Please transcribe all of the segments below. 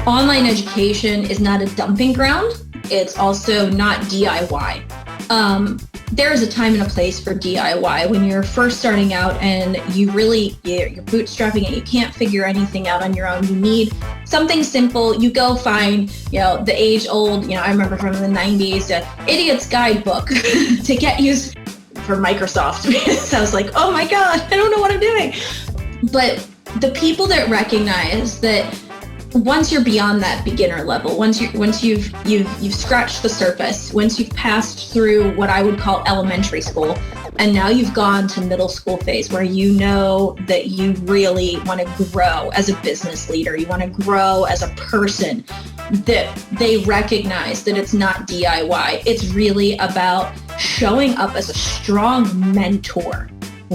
Online education is not a dumping ground. It's also not DIY. There's a time and a place for DIY when you're first starting out and you're bootstrapping and you can't figure anything out on your own. You need something simple. You go find, the age old, I remember from the 90s, idiot's guidebook to get used for Microsoft. So I was like, oh my God, I don't know what I'm doing. But the people that recognize that once you're beyond that beginner level, once you've scratched the surface, once you've passed through what I would call elementary school, and now you've gone to middle school phase where you know that you really want to grow as a business leader, you want to grow as a person, that they recognize that it's not DIY. It's really about showing up as a strong mentor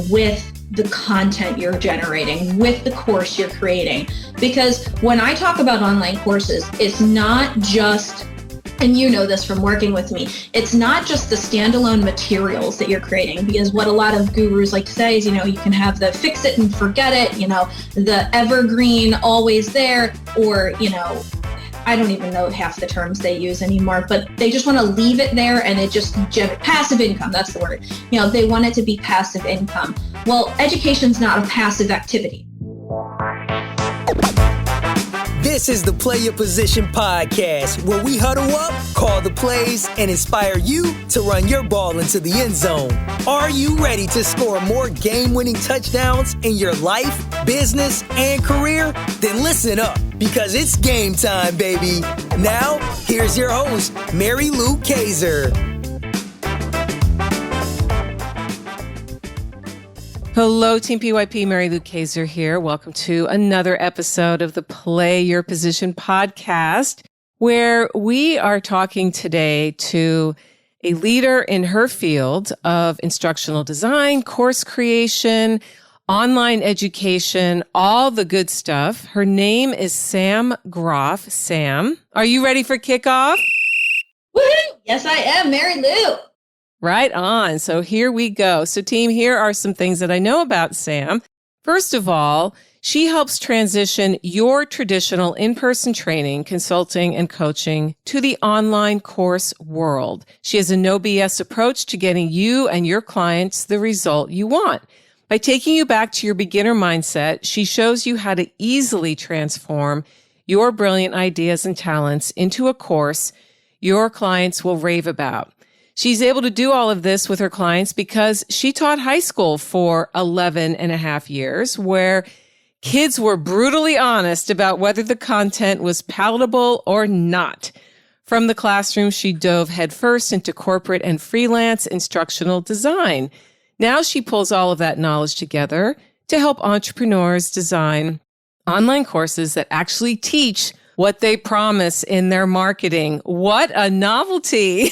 with the content you're generating, with the course you're creating. Because when I talk about online courses, it's not just, and you know this from working with me, it's not just the standalone materials that you're creating, because what a lot of gurus like to say is, you can have the fix it and forget it, the evergreen, always there, or, I don't even know half the terms they use anymore, but they just want to leave it there and it just passive income. That's the word. They want it to be passive income. Well, education's not a passive activity. This is the Play Your Position podcast, where we huddle up, call the plays, and inspire you to run your ball into the end zone. Are you ready to score more game-winning touchdowns in your life, business, and career? Then listen up, because it's game time, baby. Now, here's your host, Mary Lou Kaiser. Hello, Team PYP. Mary Lou Kaiser here. Welcome to another episode of the Play Your Position podcast, where we are talking today to a leader in her field of instructional design, course creation, online education, all the good stuff. Her name is Sam Groff. Sam, are you ready for kickoff? Woohoo! Yes, I am, Mary Lou. Right on. So here we go. So team, here are some things that I know about Sam. First of all, she helps transition your traditional in-person training, consulting, and coaching to the online course world. She has a no BS approach to getting you and your clients the result you want. By taking you back to your beginner mindset, she shows you how to easily transform your brilliant ideas and talents into a course your clients will rave about. She's able to do all of this with her clients because she taught high school for 11 and a half years, where kids were brutally honest about whether the content was palatable or not. From the classroom, she dove headfirst into corporate and freelance instructional design. Now she pulls all of that knowledge together to help entrepreneurs design online courses that actually teach what they promise in their marketing. What a novelty.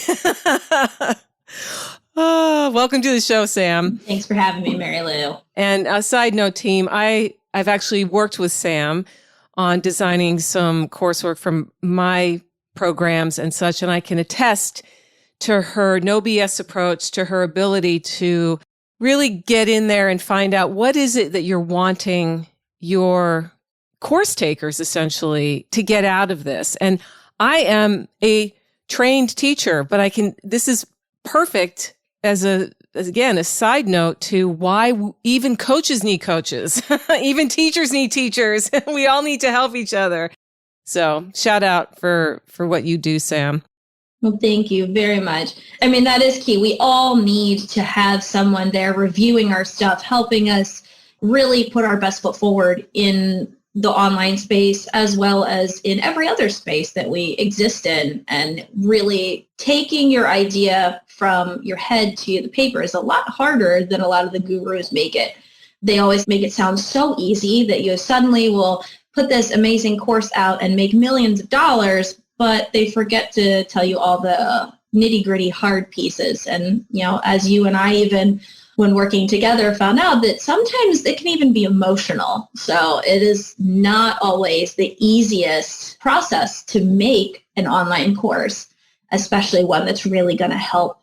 Welcome to the show, Sam. Thanks for having me, Mary Lou. And a side note, team, I've actually worked with Sam on designing some coursework from my programs and such, and I can attest to her no BS approach, to her ability to really get in there and find out what is it that you're wanting your course takers essentially to get out of this. And I am a trained teacher, but this is perfect as a side note to why even coaches need coaches. Even teachers need teachers. We all need to help each other. So shout out for what you do, Sam. Well, thank you very much. I mean, that is key. We all need to have someone there reviewing our stuff, helping us really put our best foot forward in the online space as well as in every other space that we exist in. And really taking your idea from your head to the paper is a lot harder than a lot of the gurus make it. They always make it sound so easy that you suddenly will put this amazing course out and make millions of dollars, but they forget to tell you all the nitty-gritty hard pieces. And, as you and I even when working together, found out that sometimes it can even be emotional. So it is not always the easiest process to make an online course, especially one that's really going to help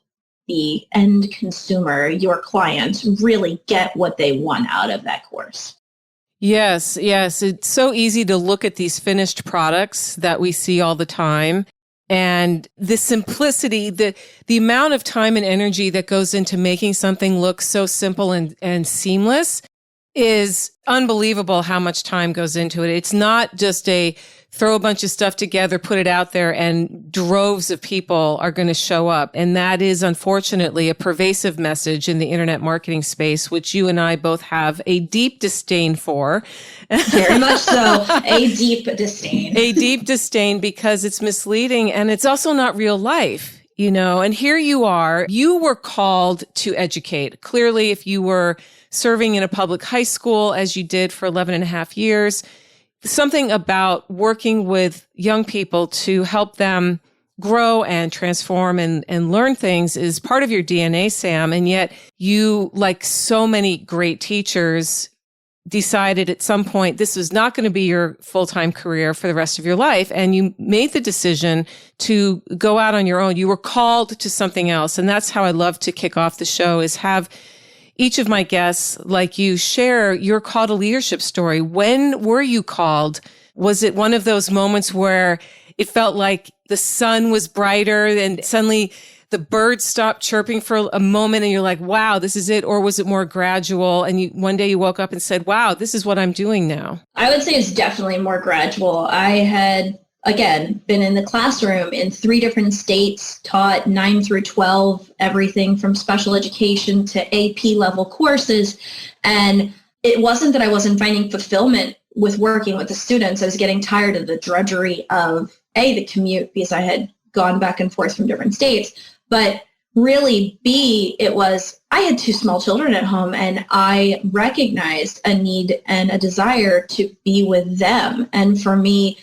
the end consumer, your client, really get what they want out of that course. Yes, yes. It's so easy to look at these finished products that we see all the time. And the simplicity, the amount of time and energy that goes into making something look so simple and seamless is unbelievable how much time goes into it. It's not just a throw a bunch of stuff together, put it out there, and droves of people are going to show up. And that is unfortunately a pervasive message in the internet marketing space, which you and I both have a deep disdain for. Very much so. A deep disdain. A deep disdain because it's misleading and it's also not real life, you know. And here you are, you were called to educate. Clearly, if you were serving in a public high school as you did for 11 and a half years, something about working with young people to help them grow and transform and learn things is part of your DNA, Sam. And yet you, like so many great teachers, decided at some point this was not going to be your full-time career for the rest of your life. And you made the decision to go out on your own. You were called to something else. And that's how I love to kick off the show, is have each of my guests, like you, share your call to leadership story. When were you called? Was it one of those moments where it felt like the sun was brighter and suddenly the birds stopped chirping for a moment and you're like, wow, this is it? Or was it more gradual and one day you woke up and said, wow, this is what I'm doing now? I would say it's definitely more gradual. I had, again, been in the classroom in 3 different states, taught 9 through 12, everything from special education to AP level courses. And it wasn't that I wasn't finding fulfillment with working with the students. I was getting tired of the drudgery of the commute, because I had gone back and forth from different states. But really, B, it was, I had 2 small children at home and I recognized a need and a desire to be with them. And for me,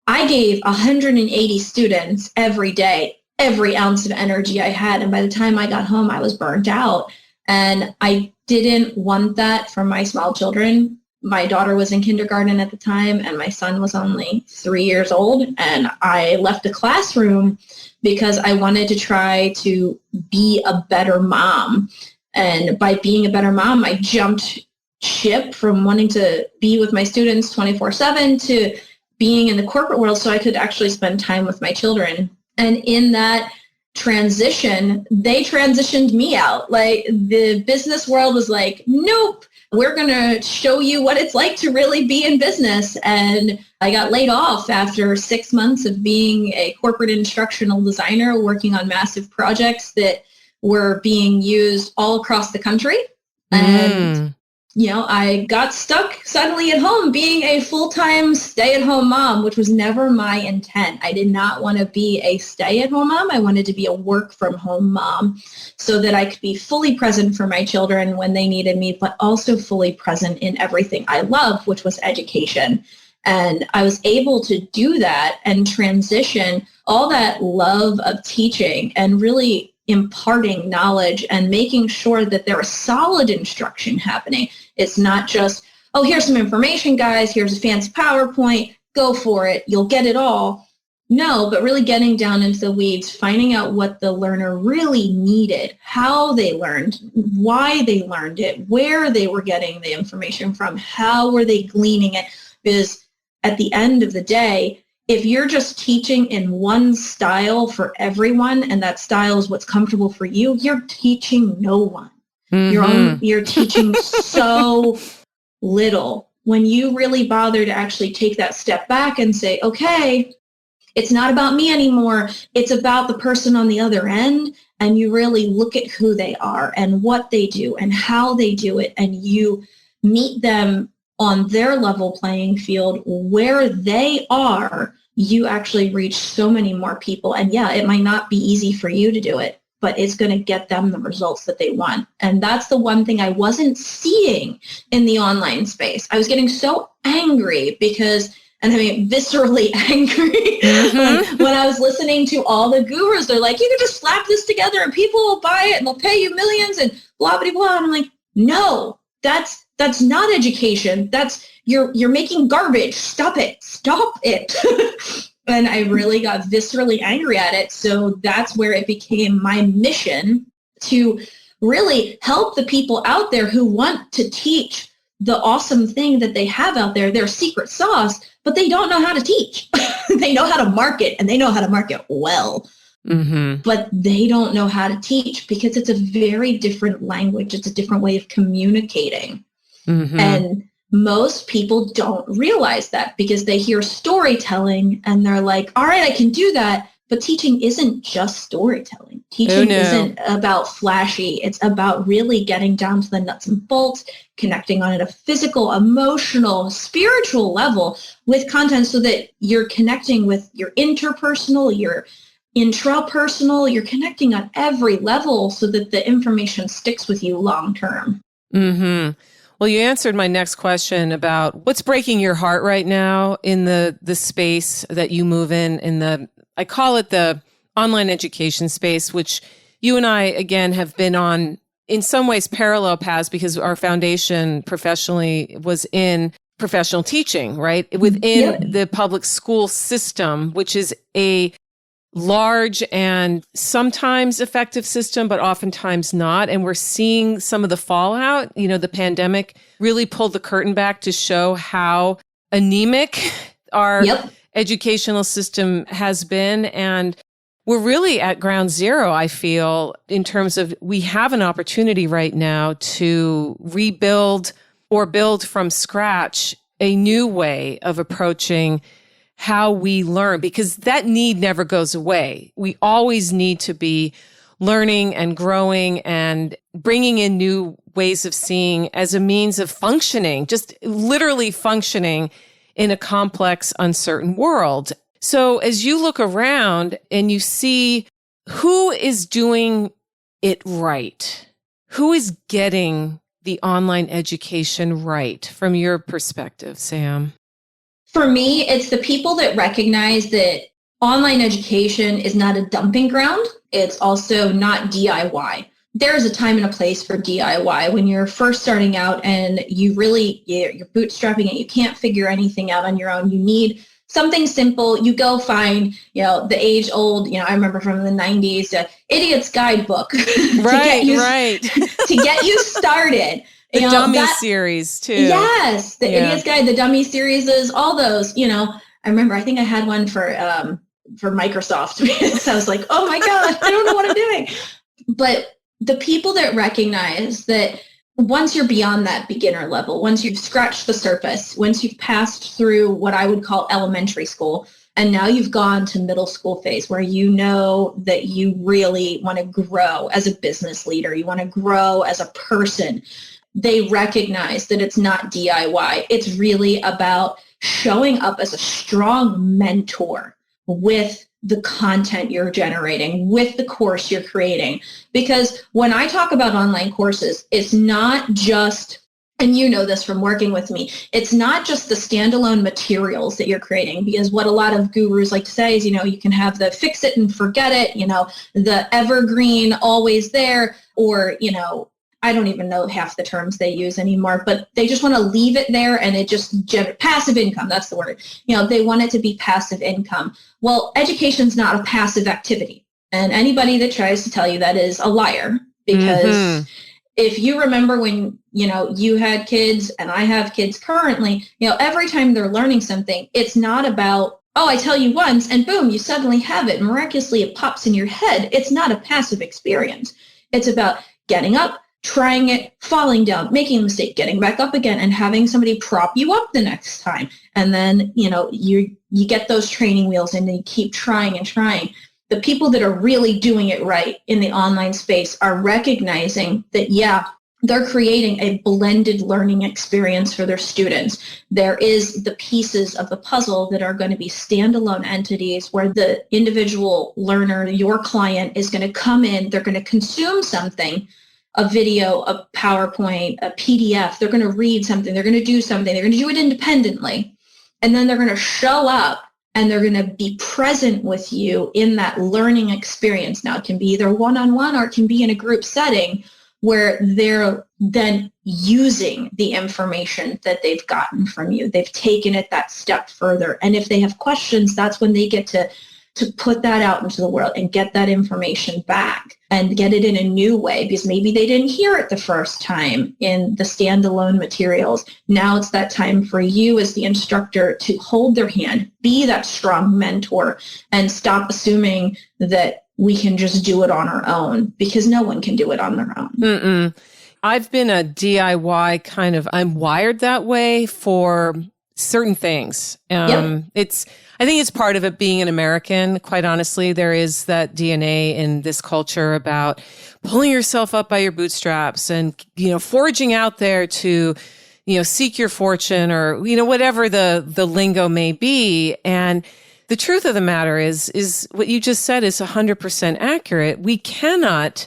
I gave 180 students every day, every ounce of energy I had. And by the time I got home, I was burnt out. And I didn't want that for my small children. My daughter was in kindergarten at the time, and my son was only 3 years old. And I left the classroom because I wanted to try to be a better mom. And by being a better mom, I jumped ship from wanting to be with my students 24/7 to being in the corporate world so I could actually spend time with my children. And in that transition, they transitioned me out. Like, the business world was like, nope, we're going to show you what it's like to really be in business. And I got laid off after 6 months of being a corporate instructional designer, working on massive projects that were being used all across the country. And I got stuck suddenly at home being a full-time stay-at-home mom, which was never my intent. I did not want to be a stay-at-home mom. I wanted to be a work-from-home mom so that I could be fully present for my children when they needed me, but also fully present in everything I love, which was education. And I was able to do that and transition all that love of teaching and really imparting knowledge and making sure that there is solid instruction happening. It's not just, oh, here's some information, guys. Here's a fancy PowerPoint. Go for it. You'll get it all. No, but really getting down into the weeds, finding out what the learner really needed, how they learned, why they learned it, where they were getting the information from, how were they gleaning it. Because at the end of the day, if you're just teaching in one style for everyone, and that style is what's comfortable for you, you're teaching no one. You're teaching so little. When you really bother to actually take that step back and say, okay, it's not about me anymore. It's about the person on the other end. And you really look at who they are and what they do and how they do it. And you meet them on their level playing field where they are. You actually reach so many more people. And yeah, it might not be easy for you to do it, but it's going to get them the results that they want. And that's the one thing I wasn't seeing in the online space. I was getting so angry because, and I mean, viscerally angry when I was listening to all the gurus. They're like, you can just slap this together and people will buy it and they'll pay you millions and blah, blah, blah. And I'm like, no, that's not education. You're making garbage. Stop it. And I really got viscerally angry at it. So that's where it became my mission to really help the people out there who want to teach the awesome thing that they have out there, their secret sauce, but they don't know how to teach. They know how to market, and they know how to market well. Mm-hmm. But they don't know how to teach because it's a very different language. It's a different way of communicating. Mm-hmm. And most people don't realize that because they hear storytelling and they're like, all right, I can do that. But teaching isn't just storytelling. Teaching isn't about flashy. It's about really getting down to the nuts and bolts, connecting on a physical, emotional, spiritual level with content so that you're connecting with your interpersonal, your intrapersonal, you're connecting on every level so that the information sticks with you long term. Mm-hmm. Well, you answered my next question about what's breaking your heart right now in the space that you move in I call it the online education space, which you and I, again, have been on in some ways parallel paths because our foundation professionally was in professional teaching, right? Within the public school system, which is a large and sometimes effective system, but oftentimes not. And we're seeing some of the fallout. The pandemic really pulled the curtain back to show how anemic our educational system has been. And we're really at ground zero, I feel, in terms of we have an opportunity right now to rebuild or build from scratch a new way of approaching how we learn, because that need never goes away. We always need to be learning and growing and bringing in new ways of seeing as a means of functioning, just literally functioning in a complex, uncertain world. So as you look around and you see who is doing it right, who is getting the online education right from your perspective, Sam? For me, it's the people that recognize that online education is not a dumping ground. It's also not DIY. There's a time and a place for DIY when you're first starting out and you're bootstrapping it. You can't figure anything out on your own. You need something simple. You go find, the age old, I remember from the 90s, Idiot's Guidebook. Right. To get you started. The Dummy series, too. Yes, the Idiot's Guide, the Dummy series, all those, I remember, I think I had one for Microsoft. So I was like, oh my God, I don't know what I'm doing. But the people that recognize that once you're beyond that beginner level, once you've scratched the surface, once you've passed through what I would call elementary school, and now you've gone to middle school phase where you know that you really want to grow as a business leader, you want to grow as a person, they recognize that it's not DIY. It's really about showing up as a strong mentor with the content you're generating, with the course you're creating. Because when I talk about online courses, it's not just, and you know this from working with me, it's not just the standalone materials that you're creating, because what a lot of gurus like to say is, you can have the fix it and forget it, the evergreen, always there, or, I don't even know half the terms they use anymore, but they just want to leave it there and it just passive income. That's the word. They want it to be passive income. Well, education's not a passive activity. And anybody that tries to tell you that is a liar, because if you remember when, you had kids and I have kids currently, every time they're learning something, it's not about, oh, I tell you once and boom, you suddenly have it. Miraculously, it pops in your head. It's not a passive experience. It's about getting up, trying it, falling down, making a mistake, getting back up again, and having somebody prop you up the next time. And then, you get those training wheels and you keep trying and trying. The people that are really doing it right in the online space are recognizing that, they're creating a blended learning experience for their students. There is the pieces of the puzzle that are going to be standalone entities where the individual learner, your client, is going to come in, they're going to consume something, a video, a PowerPoint, a PDF. They're going to read something. They're going to do something. They're going to do it independently. And then they're going to show up and they're going to be present with you in that learning experience. Now, it can be either one-on-one or it can be in a group setting where they're then using the information that they've gotten from you. They've taken it that step further. And if they have questions, that's when they get to to put that out into the world and get that information back and get it in a new way, because maybe they didn't hear it the first time in the standalone materials. Now it's that time for you as the instructor to hold their hand, be that strong mentor, and stop assuming that we can just do it on our own, because no one can do it on their own. Mm-mm. I've been a DIY kind of, I'm wired that way for certain things. I think it's part of it being an American. Quite honestly, there is that DNA in this culture about pulling yourself up by your bootstraps and, foraging out there to, seek your fortune, or, whatever the lingo may be. And the truth of the matter is what you just said is 100% accurate. We cannot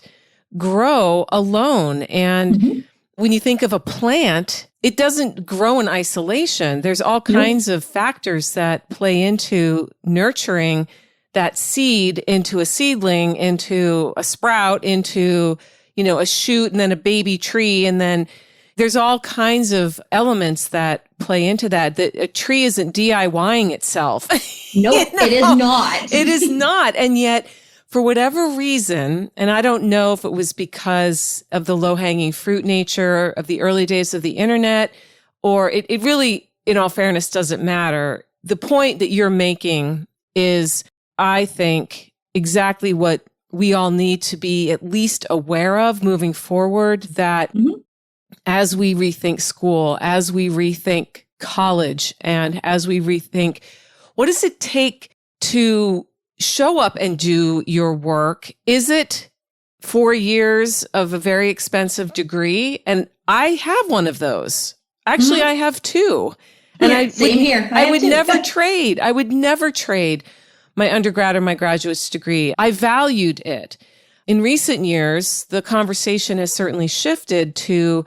grow alone. And when you think of a plant, it doesn't grow in isolation. There's all kinds of factors that play into nurturing that seed into a seedling, into a sprout, into, a shoot, and then a baby tree. And then there's all kinds of elements that play into that. That a tree isn't DIYing itself. Nope, it is not. It is not. And yet, for whatever reason, and I don't know if it was because of the low-hanging fruit nature of the early days of the internet, or it really, in all fairness, doesn't matter. The point that you're making is, I think, exactly what we all need to be at least aware of moving forward, that as we rethink school, as we rethink college, and as we rethink what does it take to show up and do your work. Is it 4 years of a very expensive degree? And I have one of those. Actually, I have two. And same here. I would never trade. I would never trade my undergrad or my graduate's degree. I valued it. In recent years, the conversation has certainly shifted to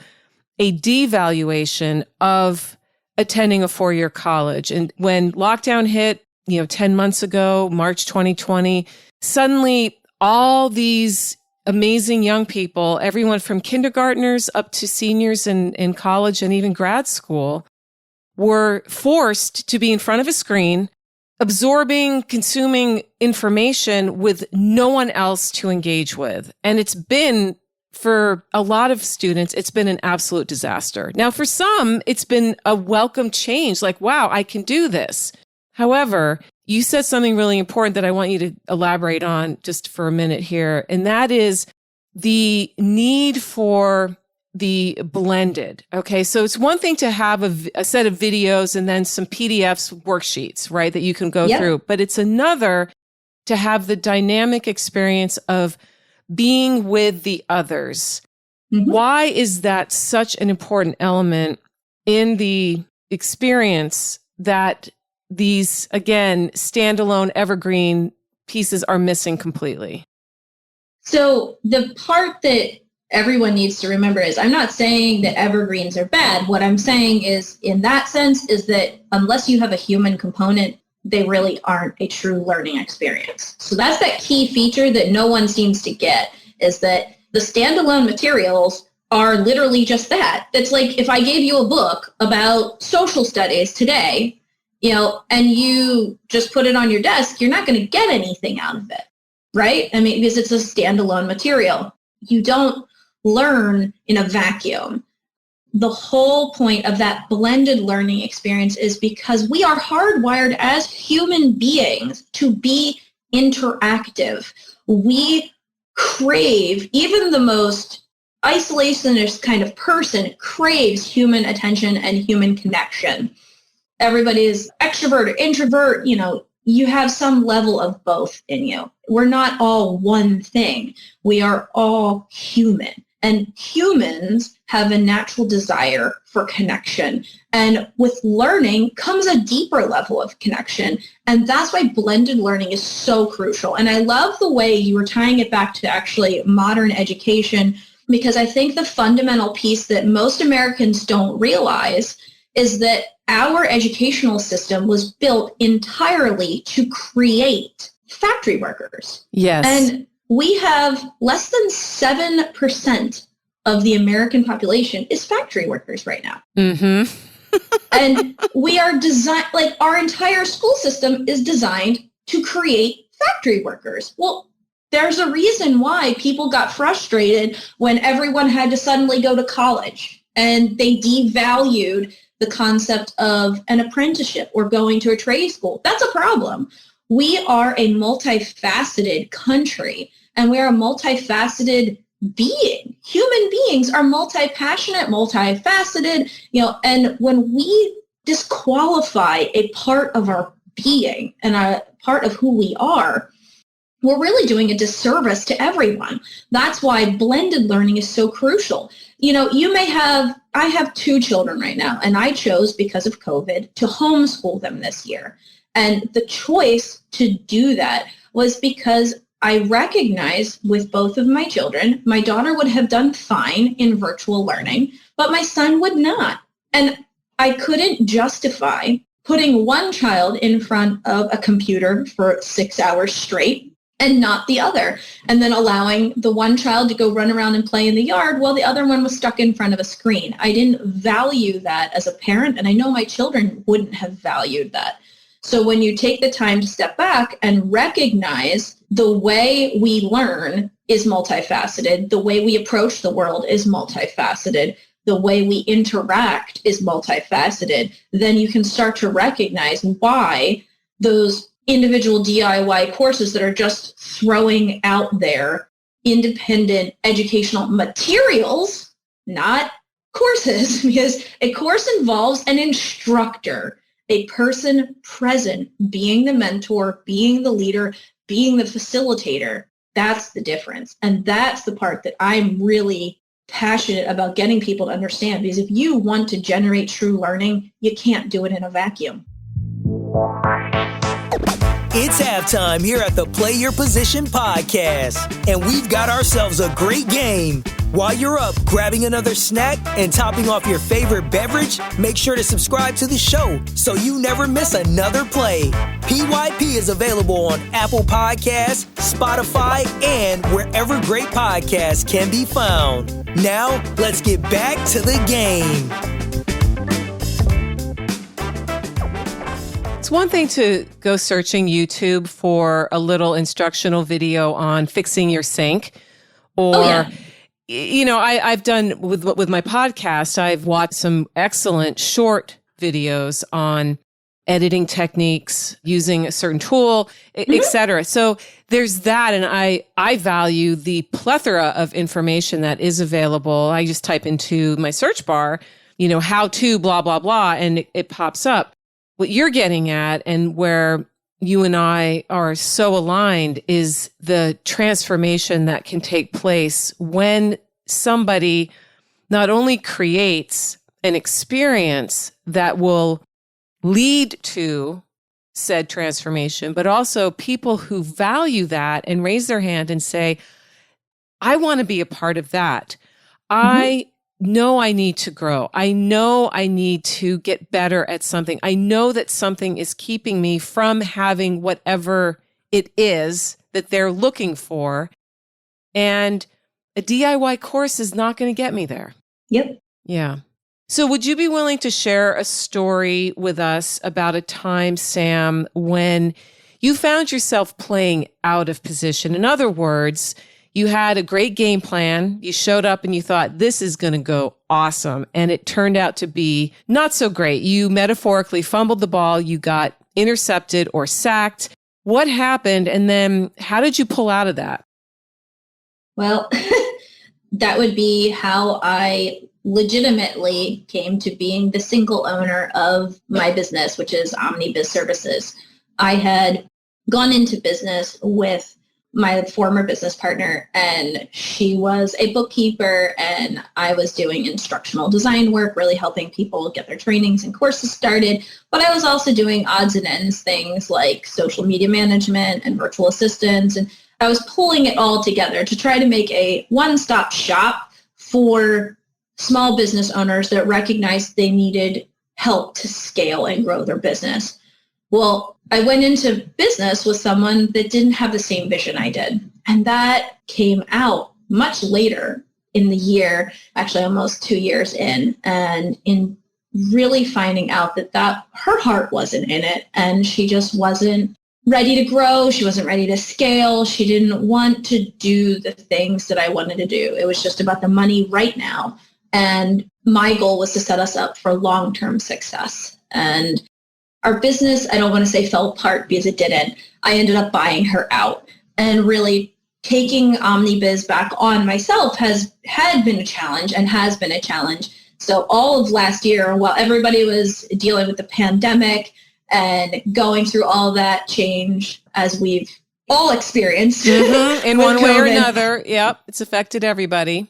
a devaluation of attending a 4-year college. And when lockdown hit, 10 months ago, March 2020, suddenly all these amazing young people, everyone from kindergartners up to seniors in college and even grad school, were forced to be in front of a screen, absorbing, consuming information with no one else to engage with. And it's been, for a lot of students, it's been an absolute disaster. Now, for some, it's been a welcome change, like, wow, I can do this. However, you said something really important that I want you to elaborate on just for a minute here, and that is the need for the blended. Okay, so it's one thing to have a set of videos and then some PDFs, worksheets, right, that you can go through, but it's another to have the dynamic experience of being with the others. Why is that such an important element in the experience that these, again, standalone evergreen pieces are missing completely? So the part that everyone needs to remember is, I'm not saying that evergreens are bad. What I'm saying is, in that sense, is that unless you have a human component, they really aren't a true learning experience. So that's that key feature that no one seems to get, is that the standalone materials are literally just that. It's like if I gave you a book about social studies today, and you just put it on your desk, you're not going to get anything out of it, right? I mean, because it's a standalone material. You don't learn in a vacuum. The whole point of that blended learning experience is because we are hardwired as human beings to be interactive. We crave, even the most isolationist kind of person craves human attention and human connection. Everybody is extrovert or introvert, you have some level of both in you. We're not all one thing. We are all human. And humans have a natural desire for connection. And with learning comes a deeper level of connection. And that's why blended learning is so crucial. And I love the way you were tying it back to actually modern education, because I think the fundamental piece that most Americans don't realize is that our educational system was built entirely to create factory workers. Yes. And we have less than 7% of the American population is factory workers right now. And we are our entire school system is designed to create factory workers. Well, there's a reason why people got frustrated when everyone had to suddenly go to college and they devalued the concept of an apprenticeship or going to a trade school. That's a problem. We are a multifaceted country and we're a multifaceted being. Human beings are multi-passionate, multifaceted, and when we disqualify a part of our being and a part of who we are, we're really doing a disservice to everyone. That's why blended learning is so crucial. I have 2 children right now, and I chose, because of COVID, to homeschool them this year. And the choice to do that was because I recognize with both of my children, my daughter would have done fine in virtual learning, but my son would not. And I couldn't justify putting one child in front of a computer for 6 hours straight and not the other, and then allowing the one child to go run around and play in the yard while the other one was stuck in front of a screen. I didn't value that as a parent, and I know my children wouldn't have valued that. So when you take the time to step back and recognize the way we learn is multifaceted, the way we approach the world is multifaceted, the way we interact is multifaceted, then you can start to recognize why those individual DIY courses that are just throwing out there independent educational materials, not courses, because a course involves an instructor, a person present, being the mentor, being the leader, being the facilitator. That's the difference. And that's the part that I'm really passionate about getting people to understand, because if you want to generate true learning, you can't do it in a vacuum. It's halftime here at the Play Your Position podcast, and we've got ourselves a great game. While you're up grabbing another snack and topping off your favorite beverage, make sure to subscribe to the show so you never miss another play. PYP is available on Apple Podcasts, Spotify, and wherever great podcasts can be found. Now, let's get back to the game. It's one thing to go searching YouTube for a little instructional video on fixing your sink, or, I've done with my podcast, I've watched some excellent short videos on editing techniques, using a certain tool, et cetera. So there's that. And I value the plethora of information that is available. I just type into my search bar, how to blah, blah, blah, and it pops up. What you're getting at, and where you and I are so aligned, is the transformation that can take place when somebody not only creates an experience that will lead to said transformation, but also people who value that and raise their hand and say, I want to be a part of that. I know I need to grow. I know I need to get better at something. I know that something is keeping me from having whatever it is that they're looking for. And a DIY course is not going to get me there. Yep. Yeah. So would you be willing to share a story with us about a time, Sam, when you found yourself playing out of position? In other words, you had a great game plan. You showed up and you thought, this is going to go awesome. And it turned out to be not so great. You metaphorically fumbled the ball. You got intercepted or sacked. What happened? And then how did you pull out of that? Well, that would be how I legitimately came to being the single owner of my business, which is OmniBiz Services. I had gone into business with my former business partner, and she was a bookkeeper, and I was doing instructional design work, really helping people get their trainings and courses started. But I was also doing odds and ends things like social media management and virtual assistants. And I was pulling it all together to try to make a one-stop shop for small business owners that recognized they needed help to scale and grow their business. Well, I went into business with someone that didn't have the same vision I did. And that came out much later in the year, actually almost 2 years in, and in really finding out that her heart wasn't in it, and she just wasn't ready to grow. She wasn't ready to scale. She didn't want to do the things that I wanted to do. It was just about the money right now. And my goal was to set us up for long-term success. And our business, I don't want to say fell apart because it didn't. I ended up buying her out, and really taking OmniBiz back on myself had been a challenge and has been a challenge. So all of last year, while everybody was dealing with the pandemic and going through all that change, as we've all experienced in one way COVID, or another. Yep. It's affected everybody.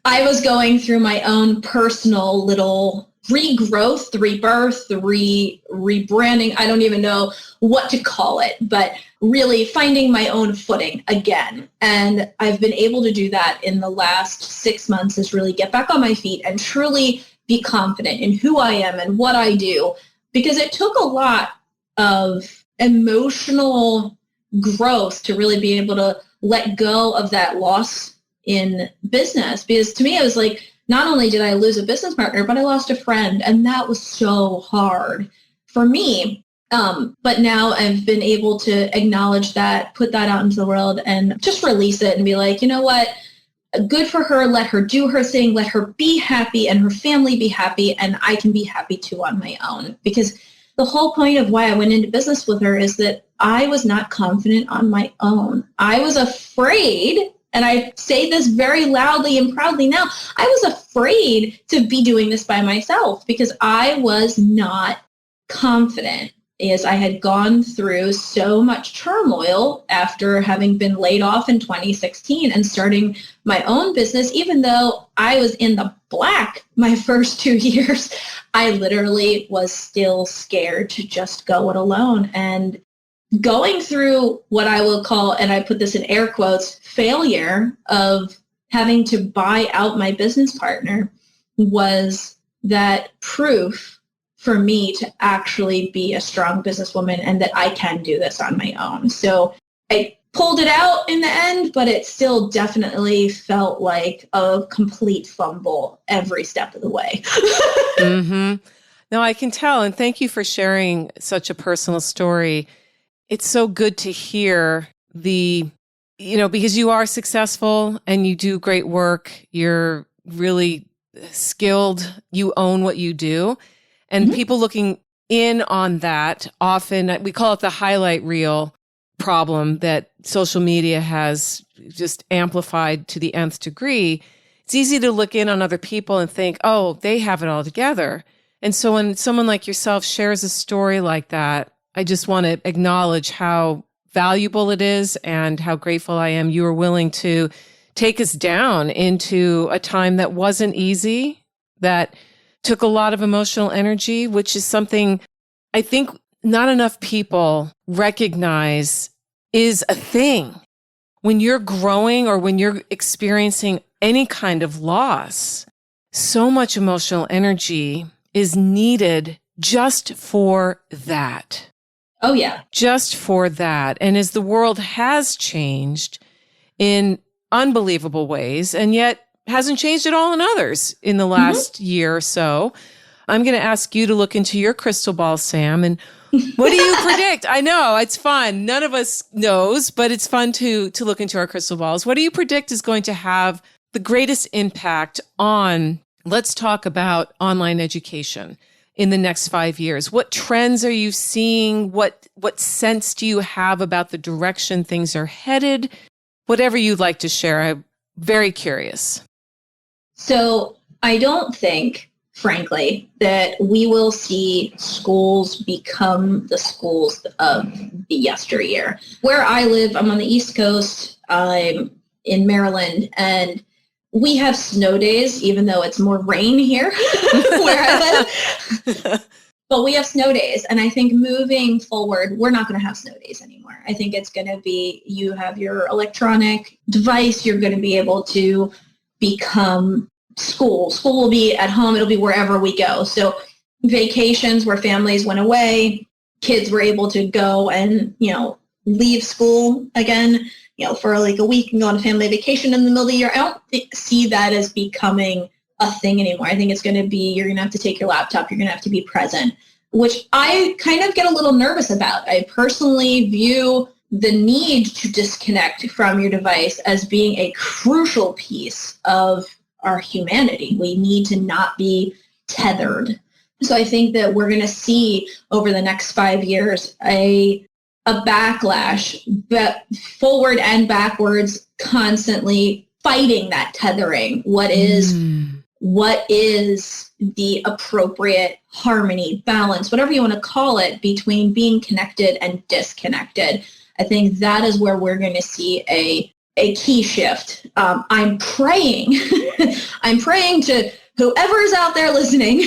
I was going through my own personal little regrowth, rebirth, rebranding. I don't even know what to call it, but really finding my own footing again. And I've been able to do that in the last 6 months, is really get back on my feet and truly be confident in who I am and what I do, because it took a lot of emotional growth to really be able to let go of that loss in business. Because to me, it was like, not only did I lose a business partner, but I lost a friend. And that was so hard for me. But now I've been able to acknowledge that, put that out into the world, and just release it and be like, you know what? Good for her. Let her do her thing. Let her be happy and her family be happy. And I can be happy too on my own. Because the whole point of why I went into business with her is that I was not confident on my own. I was afraid. And I say this very loudly and proudly now, I was afraid to be doing this by myself because I was not confident, as I had gone through so much turmoil after having been laid off in 2016 and starting my own business. Even though I was in the black my first 2 years, I literally was still scared to just go it alone. And going through what I will call, and I put this in air quotes, failure of having to buy out my business partner was that proof for me to actually be a strong businesswoman and that I can do this on my own. So I pulled it out in the end, but it still definitely felt like a complete fumble every step of the way. Mm-hmm. No, I can tell. And thank you for sharing such a personal story. It's so good to hear because you are successful and you do great work. You're really skilled. You own what you do. And people looking in on that, often we call it the highlight reel problem that social media has just amplified to the nth degree. It's easy to look in on other people and think, oh, they have it all together. And so when someone like yourself shares a story like that, I just want to acknowledge how valuable it is and how grateful I am you were willing to take us down into a time that wasn't easy, that took a lot of emotional energy, which is something I think not enough people recognize is a thing. When you're growing or when you're experiencing any kind of loss, so much emotional energy is needed just for that. Oh, yeah. Just for that. And as the world has changed in unbelievable ways, and yet hasn't changed at all in others in the last year or so, I'm going to ask you to look into your crystal ball, Sam. And what do you predict? I know it's fun. None of us knows, but it's fun to look into our crystal balls. What do you predict is going to have the greatest impact on, let's talk about online education in the next 5 years? What trends are you seeing? What sense do you have about the direction things are headed? Whatever you'd like to share. I'm very curious. So I don't think, frankly, that we will see schools become the schools of the yesteryear. Where I live, I'm on the East Coast. I'm in Maryland, and we have snow days, even though it's more rain here where I live. But we have snow days. And I think moving forward, we're not going to have snow days anymore. I think it's going to be, you have your electronic device, you're going to be able to become school. School will be at home. It'll be wherever we go. So vacations where families went away, kids were able to go and, leave school again, for like a week and go on a family vacation in the middle of the year. I don't see that as becoming a thing anymore. I think it's going to be, you're going to have to take your laptop. You're going to have to be present. which I kind of get a little nervous about. I personally view the need to disconnect from your device as being a crucial piece of our humanity. We need to not be tethered. So I think that we're going to see over the next 5 years a backlash, but forward and backwards, constantly fighting that tethering. What is the appropriate harmony, balance, whatever you want to call it, between being connected and disconnected? I think that is where we're going to see a key shift. I'm praying, I'm praying to whoever is out there listening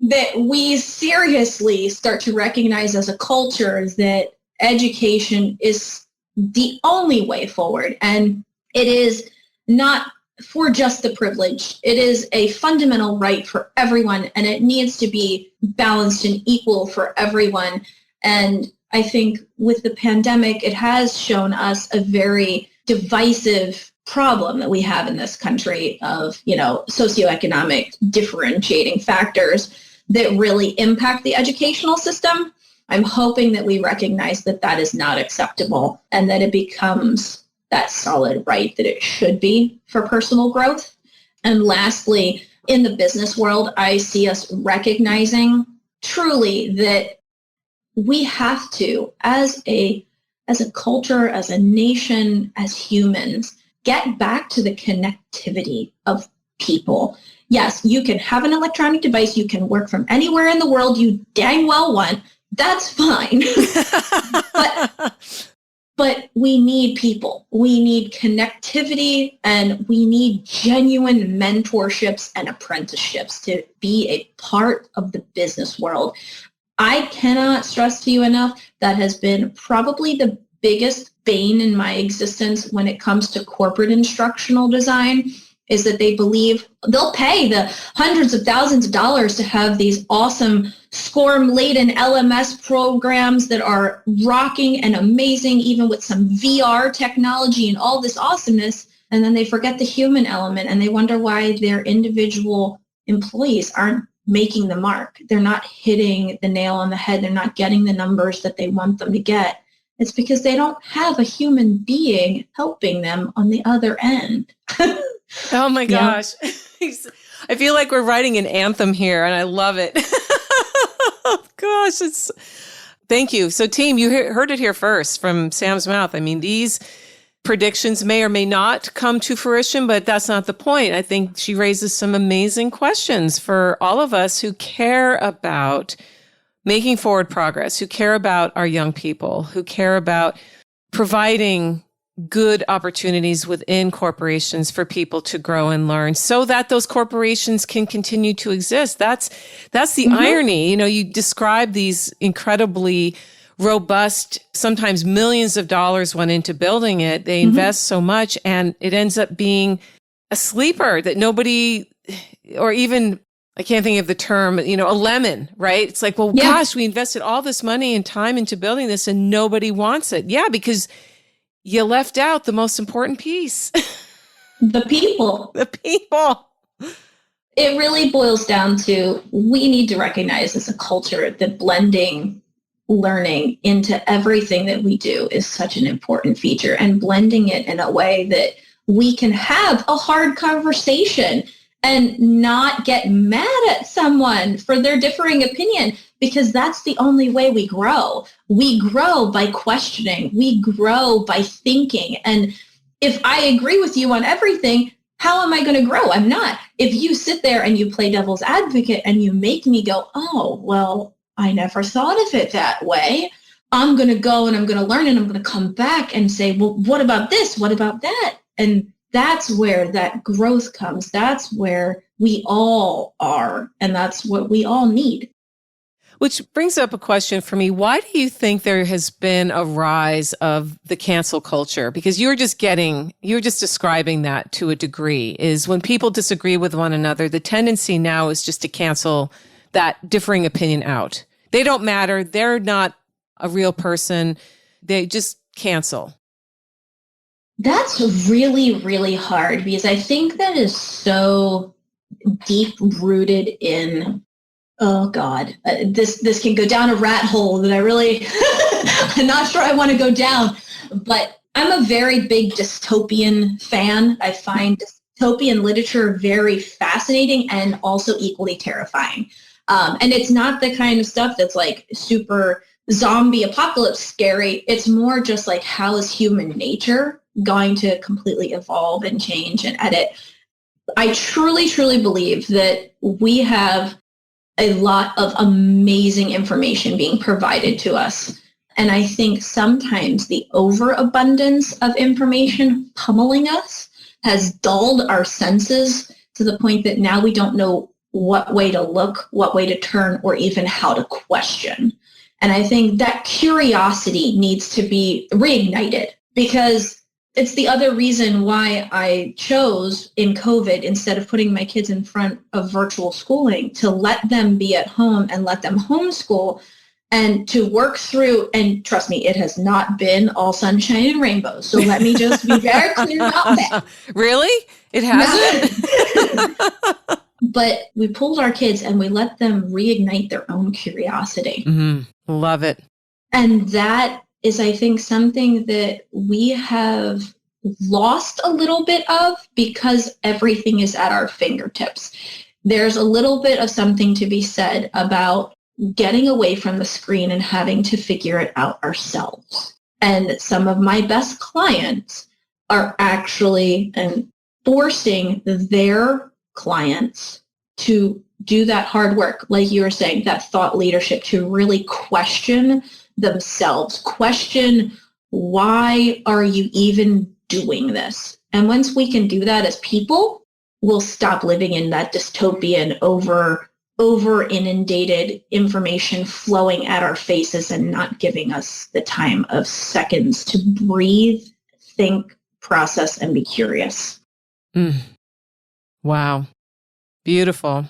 that we seriously start to recognize as a culture that education is the only way forward. And it is not for just the privileged. It is a fundamental right for everyone, and it needs to be balanced and equal for everyone. And I think with the pandemic, it has shown us a very divisive problem that we have in this country of, socioeconomic differentiating factors that really impact the educational system. I'm hoping that we recognize that that is not acceptable and that it becomes that solid right that it should be for personal growth. And lastly, in the business world, I see us recognizing truly that we have to, as a culture, as a nation, as humans, get back to the connectivity of people. Yes, you can have an electronic device. You can work from anywhere in the world you dang well want. That's fine. But we need people. We need connectivity, and we need genuine mentorships and apprenticeships to be a part of the business world. I cannot stress to you enough, that has been probably the biggest bane in my existence when it comes to corporate instructional design, is that they believe they'll pay the hundreds of thousands of dollars to have these awesome SCORM-laden LMS programs that are rocking and amazing, even with some VR technology and all this awesomeness. And then they forget the human element, and they wonder why their individual employees aren't making the mark. They're not hitting the nail on the head. They're not getting the numbers that they want them to get. It's because they don't have a human being helping them on the other end. Oh my gosh. I feel like we're writing an anthem here, and I love it. Gosh, thank you. So team, you heard it here first from Sam's mouth. I mean, these predictions may or may not come to fruition, but that's not the point. I think she raises some amazing questions for all of us who care about making forward progress, who care about our young people, who care about providing good opportunities within corporations for people to grow and learn so that those corporations can continue to exist. That's the irony. You describe these incredibly robust, sometimes millions of dollars went into building it. They invest so much, and it ends up being a sleeper that nobody, or even, I can't think of the term, a lemon, right? It's like, well, gosh, we invested all this money and time into building this and nobody wants it. Yeah, because you left out the most important piece. The people. The people. It really boils down to, we need to recognize as a culture that blending learning into everything that we do is such an important feature, and blending it in a way that we can have a hard conversation and not get mad at someone for their differing opinion, because that's the only way we grow. We grow by questioning. We grow by thinking. And if I agree with you on everything, how am I going to grow? I'm not. If you sit there and you play devil's advocate and you make me go, oh, well, I never thought of it that way, I'm going to go and I'm going to learn, and I'm going to come back and say, well, what about this? What about that? And that's where that growth comes. That's where we all are. And that's what we all need. Which brings up a question for me. Why do you think there has been a rise of the cancel culture? Because you're just describing that to a degree, is when people disagree with one another, the tendency now is just to cancel that differing opinion out. They don't matter. They're not a real person. They just cancel. That's really, really hard, because I think that is so deep rooted in Oh God, this can go down a rat hole that I really, I'm not sure I want to go down, but I'm a very big dystopian fan. I find dystopian literature very fascinating and also equally terrifying. And it's not the kind of stuff that's like super zombie apocalypse scary. It's more just like, how is human nature going to completely evolve and change and edit? I truly, truly believe that we have a lot of amazing information being provided to us. And I think sometimes the overabundance of information pummeling us has dulled our senses to the point that now we don't know what way to look, what way to turn, or even how to question. And I think that curiosity needs to be reignited, because it's the other reason why I chose in COVID, instead of putting my kids in front of virtual schooling, to let them be at home and let them homeschool and to work through. And trust me, it has not been all sunshine and rainbows. So let me just be very clear about that. Really? It hasn't? But we pulled our kids and we let them reignite their own curiosity. Mm-hmm. Love it. And that is, I think, something that we have lost a little bit of because everything is at our fingertips. There's a little bit of something to be said about getting away from the screen and having to figure it out ourselves. And some of my best clients are actually forcing their clients to do that hard work, like you were saying, that thought leadership, to really question themselves, question, why are you even doing this? And once we can do that as people, we'll stop living in that dystopian, over inundated information flowing at our faces and not giving us the time of seconds to breathe, think, process, and be curious. Wow. Beautiful.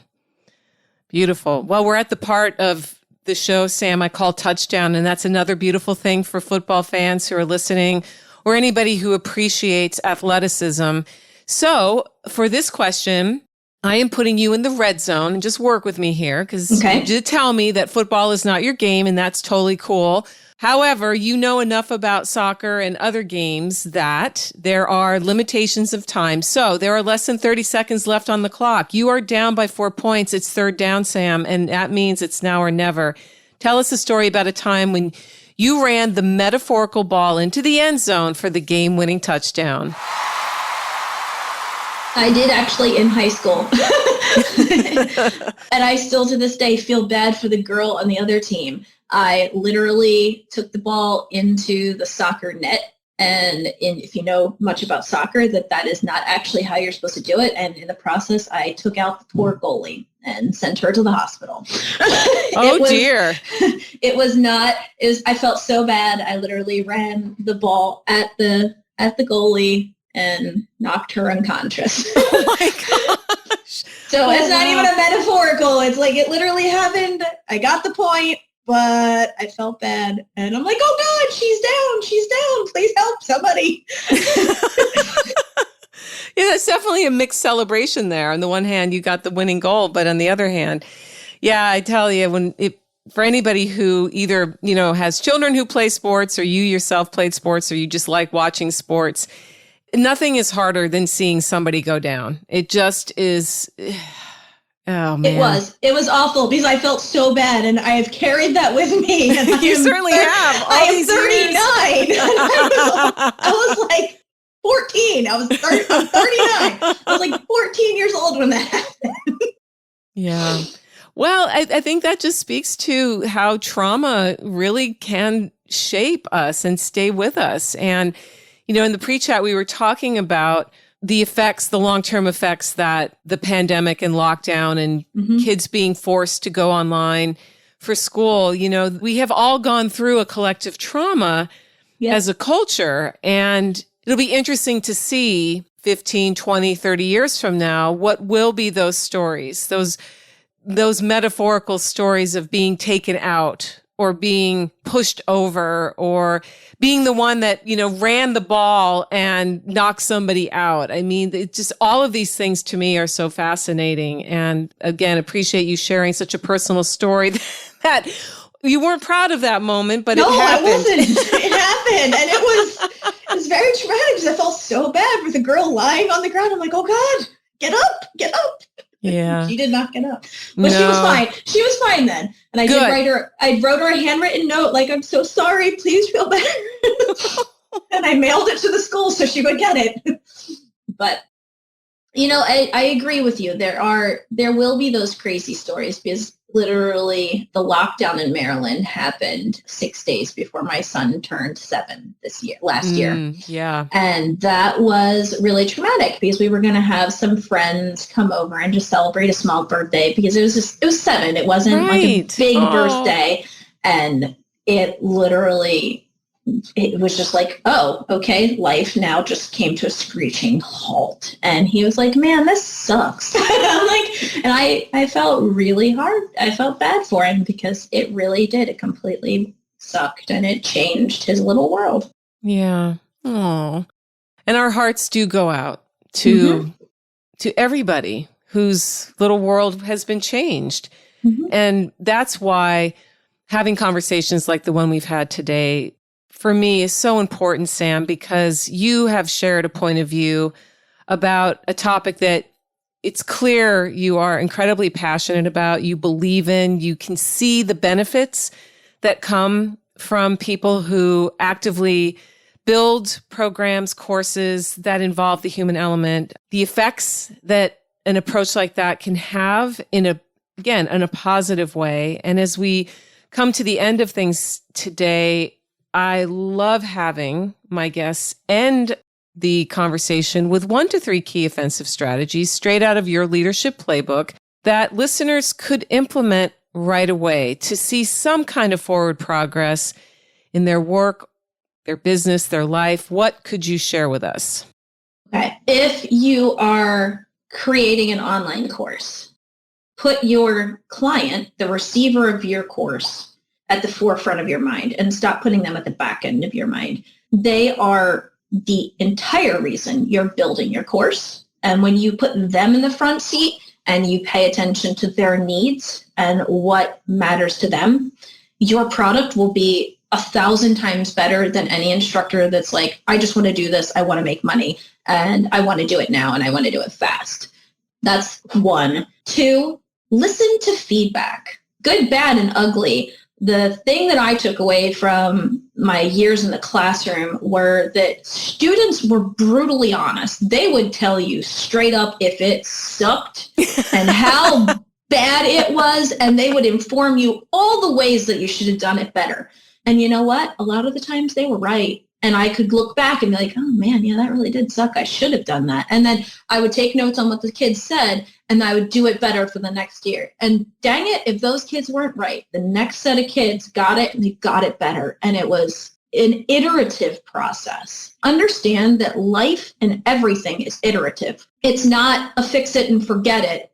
Beautiful. Well, we're at the part of the show, Sam, I call touchdown. And that's another beautiful thing for football fans who are listening, or anybody who appreciates athleticism. So for this question, I am putting you in the red zone, and just work with me here, because you did tell me that football is not your game, and that's totally cool. However, you know enough about soccer and other games that there are limitations of time. So there are less than 30 seconds left on the clock. You are down by 4 points. It's third down, Sam, and that means it's now or never. Tell us a story about a time when you ran the metaphorical ball into the end zone for the game-winning touchdown. I did actually in high school. And I still to this day feel bad for the girl on the other team. I literally took the ball into the soccer net. And if you know much about soccer, that is not actually how you're supposed to do it. And in the process, I took out the poor goalie and sent her to the hospital. Dear. I felt so bad. I literally ran the ball at the goalie and knocked her unconscious. Oh my gosh. So it's not even a metaphorical. It's like it literally happened. I got the point, but I felt bad. And I'm like, oh God, she's down. Please help somebody. Yeah, that's definitely a mixed celebration there. On the one hand, you got the winning goal, but on the other hand, yeah, I tell you, for anybody who either, has children who play sports, or you yourself played sports, or you just like watching sports, nothing is harder than seeing somebody go down. It just is. Oh, man. It was awful because I felt so bad, and I have carried that with me. You certainly have. I am 39. I was like 14. I'm 39. I was like 14 years old when that happened. Yeah. Well, I think that just speaks to how trauma really can shape us and stay with us. And, in the pre-chat, we were talking about the long-term effects that the pandemic and lockdown and kids being forced to go online for school. We have all gone through a collective trauma as a culture. And it'll be interesting to see 15, 20, 30 years from now, what will be those stories, those metaphorical stories of being taken out or being pushed over or being the one that, ran the ball and knocked somebody out. I mean, it just all of these things to me are so fascinating. And again, appreciate you sharing such a personal story that you weren't proud of that moment, but it happened. No, I wasn't. It happened. And it was very traumatic because I felt so bad with the girl lying on the ground. I'm like, oh God, get up, get up. Yeah. She did not get up. But she was fine. She was fine then. And I wrote her a handwritten note, like, I'm so sorry, please feel better. And I mailed it to the school so she would get it. But, I agree with you. There will be those crazy stories because literally the lockdown in Maryland happened 6 days before my son turned 7 last year. Yeah. And that was really traumatic because we were going to have some friends come over and just celebrate a small birthday because it was 7. It wasn't like a big birthday. And it was just like, oh, okay, life now just came to a screeching halt. And he was like, man, this sucks. I'm like, and I felt really hard. I felt bad for him because it really did. It completely sucked and it changed his little world. Yeah. Oh. And our hearts do go out to everybody whose little world has been changed. Mm-hmm. And that's why having conversations like the one we've had today for me is so important, Sam, because you have shared a point of view about a topic that it's clear you are incredibly passionate about, you believe in, you can see the benefits that come from people who actively build programs, courses that involve the human element, the effects that an approach like that can have in a positive way. And as we come to the end of things today, I love having my guests end the conversation with 1 to 3 key offensive strategies straight out of your leadership playbook that listeners could implement right away to see some kind of forward progress in their work, their business, their life. What could you share with us? Okay. If you are creating an online course, put your client, the receiver of your course, at the forefront of your mind and stop putting them at the back end of your mind. They are the entire reason you're building your course. And when you put them in the front seat and you pay attention to their needs and what matters to them, your product will be 1,000 times better than any instructor that's like, I just want to do this. I want to make money and I want to do it now and I want to do it fast. That's 1. 2, listen to feedback, good, bad, and ugly. The thing that I took away from my years in the classroom were that students were brutally honest. They would tell you straight up if it sucked and how bad it was, and they would inform you all the ways that you should have done it better. And you know what? A lot of the times they were right. And I could look back and be like, oh man, yeah, that really did suck. I should have done that. And then I would take notes on what the kids said and I would do it better for the next year. And dang it, if those kids weren't right, the next set of kids got it and they got it better. And it was an iterative process. Understand that life and everything is iterative. It's not a fix it and forget it.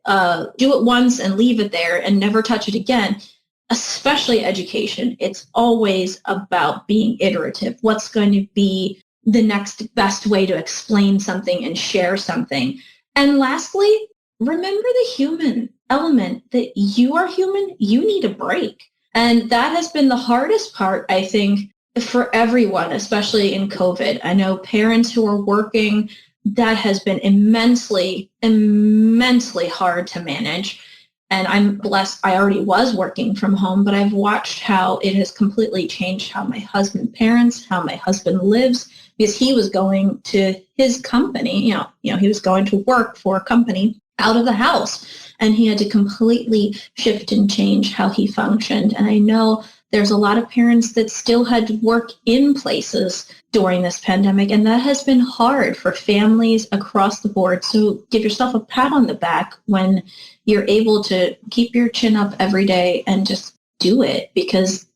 Do it once and leave it there and never touch it again. Especially education, it's always about being iterative. What's going to be the next best way to explain something and share something? And lastly, remember the human element, that you are human, you need a break. And that has been the hardest part, I think, for everyone, especially in COVID. I know parents who are working, that has been immensely, immensely hard to manage. And I'm blessed. I already was working from home, but I've watched how it has completely changed how my husband parents, how my husband lives, because he was going to his company, he was going to work for a company out of the house, and he had to completely shift and change how he functioned. And I know there's a lot of parents that still had to work in places during this pandemic, and that has been hard for families across the board. So give yourself a pat on the back when you're able to keep your chin up every day and just do it, because,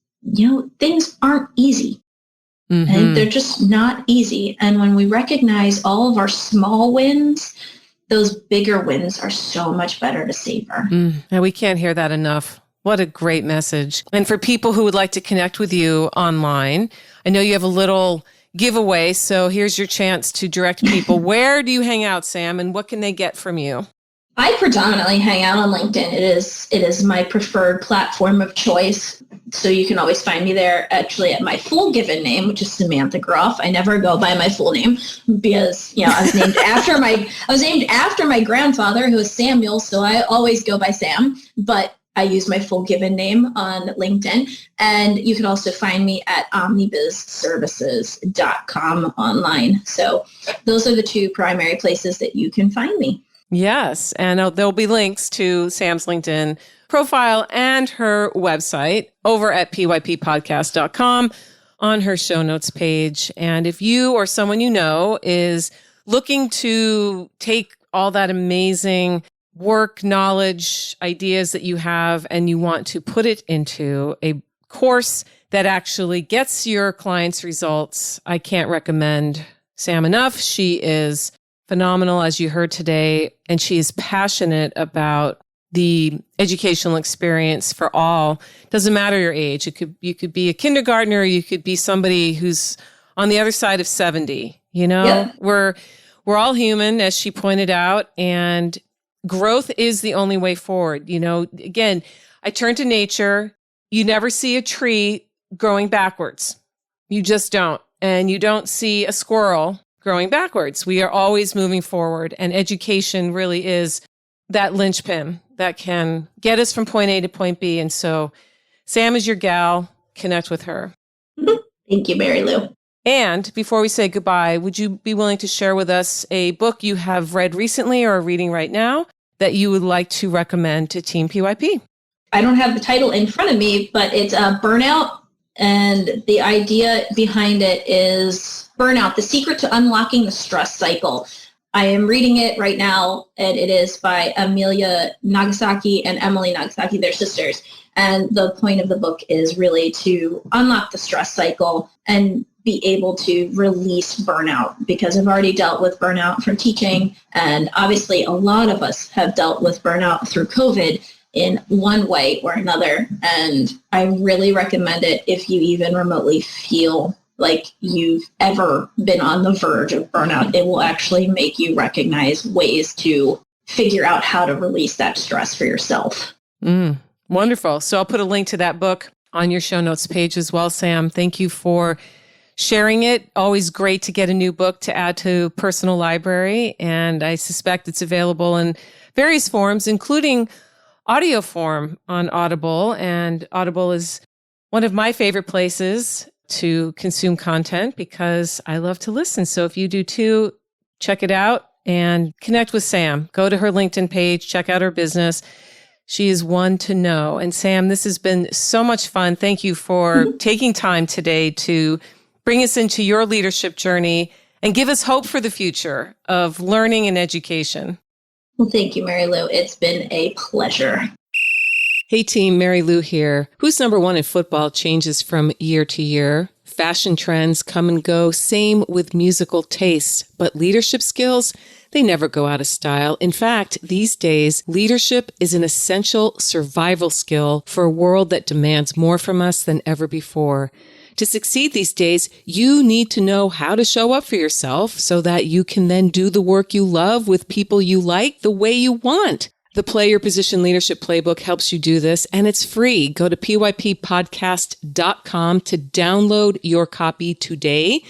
things aren't easy. Mm-hmm. And they're just not easy. And when we recognize all of our small wins, those bigger wins are so much better to savor. And we can't hear that enough. What a great message. And for people who would like to connect with you online, I know you have a little giveaway. So here's your chance to direct people. Where do you hang out, Sam, and what can they get from you? I predominantly hang out on LinkedIn. It is my preferred platform of choice. So you can always find me there actually at my full given name, which is Samantha Groff. I never go by my full name because, I was named after my grandfather, who was Samuel. So I always go by Sam, but I use my full given name on LinkedIn. And you can also find me at omnibusservices.com online. So those are the two primary places that you can find me. Yes. And there'll be links to Sam's LinkedIn profile and her website over at pyppodcast.com on her show notes page. And if you or someone you know is looking to take all that amazing work, knowledge, ideas that you have, and you want to put it into a course that actually gets your clients results, I can't recommend Sam enough. She is phenomenal, as you heard today, and she is passionate about the educational experience for all. Doesn't matter your age. You could be a kindergartner, or you could be somebody who's on the other side of 70. Yeah. We're all human, as she pointed out, and growth is the only way forward. Again, I turn to nature. You never see a tree growing backwards. You just don't. And you don't see a squirrel growing backwards. We are always moving forward. And education really is that linchpin that can get us from point A to point B. And so Sam is your gal. Connect with her. Thank you, Mary Lou. And before we say goodbye, would you be willing to share with us a book you have read recently or are reading right now that you would like to recommend to Team PYP? I don't have the title in front of me, but it's Burnout. And the idea behind it is Burnout, the secret to unlocking the stress cycle. I am reading it right now, and it is by Amelia Nagasaki and Emily Nagasaki. They're sisters. And the point of the book is really to unlock the stress cycle and be able to release burnout, because I've already dealt with burnout from teaching. And obviously, a lot of us have dealt with burnout through COVID in one way or another. And I really recommend it if you even remotely feel like you've ever been on the verge of burnout. It will actually make you recognize ways to figure out how to release that stress for yourself. Wonderful. So I'll put a link to that book on your show notes page as well, Sam. Thank you for sharing it. Always great to get a new book to add to personal library. And I suspect it's available in various forms, including audio form on Audible. And Audible is one of my favorite places to consume content because I love to listen. So if you do too, check it out and connect with Sam. Go to her LinkedIn page, check out her business. She is one to know. And Sam, this has been so much fun. Thank you for taking time today to bring us into your leadership journey and give us hope for the future of learning and education. Well, thank you, Mary Lou. It's been a pleasure. Hey team, Mary Lou here. Who's number one in football changes from year to year. Fashion trends come and go, same with musical tastes. But leadership skills, they never go out of style. In fact, these days, leadership is an essential survival skill for a world that demands more from us than ever before. To succeed these days, you need to know how to show up for yourself so that you can then do the work you love with people you like the way you want. The Play Your Position Leadership Playbook helps you do this, and it's free. Go to pyppodcast.com to download your copy today.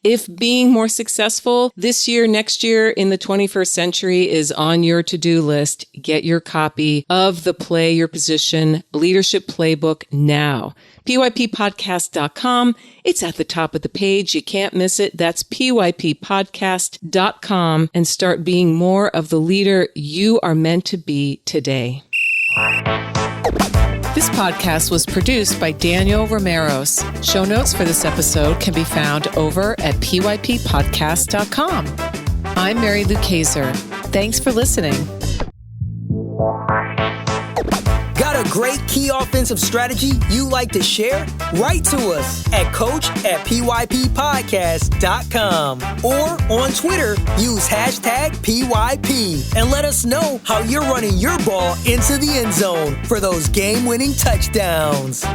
If being more successful this year, next year, in the 21st century is on your to-do list, get your copy of the Play Your Position Leadership Playbook now. pyppodcast.com. It's at the top of the page. You can't miss it. That's pyppodcast.com, and start being more of the leader you are meant to be today. This podcast was produced by Daniel Romeros. Show notes for this episode can be found over at pyppodcast.com. I'm Mary Lou Kaiser. Thanks for listening. Got a great key offensive strategy you like to share? Write to us at coach@pyppodcast.com or on Twitter, use hashtag PYP and let us know how you're running your ball into the end zone for those game-winning touchdowns.